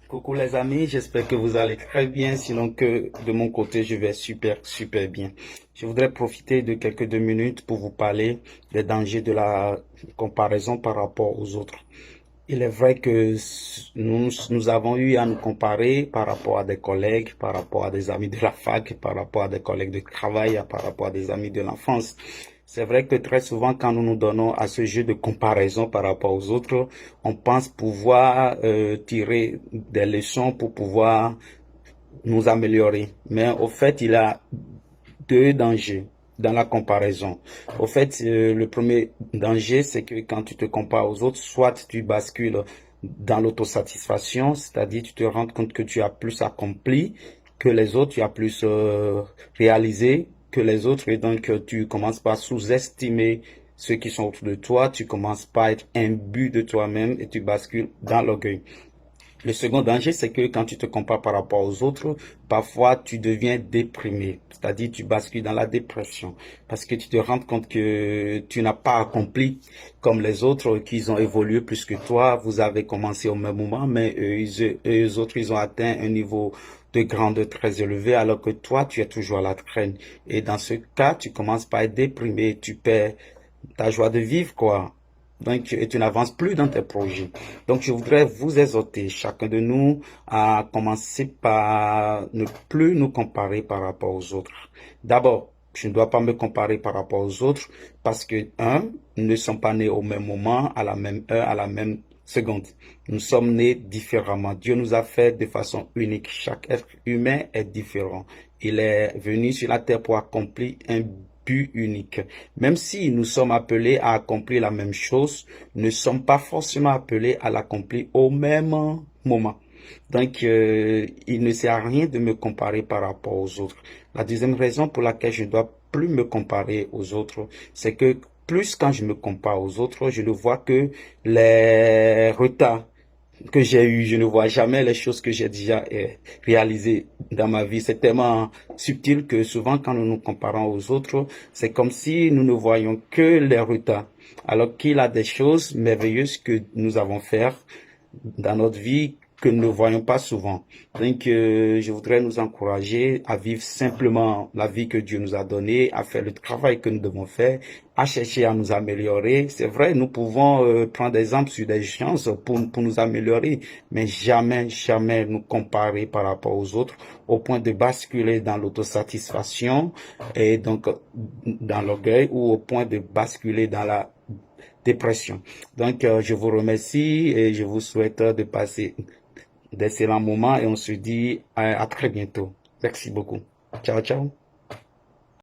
Coucou les amis, j'espère que vous allez très bien, sinon que de mon côté je vais super bien. Je voudrais profiter de quelques 2 minutes pour vous parler des dangers de la comparaison par rapport aux autres. Il est vrai que nous avons eu à nous comparer par rapport à des collègues, par rapport à des amis de la fac, par rapport à des collègues de travail, par rapport à des amis de l'enfance. C'est vrai que très souvent, quand nous nous donnons à ce jeu de comparaison par rapport aux autres, on pense pouvoir tirer des leçons pour pouvoir nous améliorer. Mais au fait, il y a deux dangers dans la comparaison. Au fait, le premier danger, c'est que quand tu te compares aux autres, soit tu bascules dans l'autosatisfaction, c'est-à-dire tu te rends compte que tu as plus accompli que les autres, tu as plus réalisé que les autres, et donc tu commences par sous-estimer ceux qui sont autour de toi, tu commences par être imbu de toi-même et tu bascules dans l'orgueil. Le second danger, c'est que quand tu te compares par rapport aux autres, parfois tu deviens déprimé, c'est-à-dire tu bascules dans la dépression, parce que tu te rends compte que tu n'as pas accompli comme les autres, qu'ils ont évolué plus que toi, vous avez commencé au même moment, mais eux autres, ils ont atteint un niveau de grandeur très élevé, alors que toi, tu es toujours à la traîne. Et dans ce cas, tu commences par être déprimé, tu perds ta joie de vivre, quoi. Donc, tu n'avances plus dans tes projets. Donc, je voudrais vous exhorter, chacun de nous, à commencer par ne plus nous comparer par rapport aux autres. D'abord, je ne dois pas me comparer par rapport aux autres parce que, nous ne sommes pas nés au même moment, à la même heure, à la même seconde. Nous sommes nés différemment. Dieu nous a fait de façon unique. Chaque être humain est différent. Il est venu sur la terre pour accomplir un but unique. Même si nous sommes appelés à accomplir la même chose, nous ne sommes pas forcément appelés à l'accomplir au même moment. Donc, il ne sert à rien de me comparer par rapport aux autres. La deuxième raison pour laquelle je ne dois plus me comparer aux autres, c'est que plus quand je me compare aux autres, je ne vois que les retards que j'ai eu, je ne vois jamais les choses que j'ai déjà réalisées dans ma vie. C'est tellement subtil que souvent quand nous nous comparons aux autres, c'est comme si nous ne voyons que les retards, alors qu'il a des choses merveilleuses que nous avons fait dans notre vie que nous ne voyons pas souvent. Donc, je voudrais nous encourager à vivre simplement la vie que Dieu nous a donnée, à faire le travail que nous devons faire, à chercher à nous améliorer. C'est vrai, nous pouvons prendre des exemples sur des gens pour nous améliorer, mais jamais nous comparer par rapport aux autres au point de basculer dans l'autosatisfaction et donc dans l'orgueil ou au point de basculer dans la dépression. Donc, je vous remercie et je vous souhaite de passer d'excellents moments et on se dit à très bientôt. Merci beaucoup. Ciao, ciao.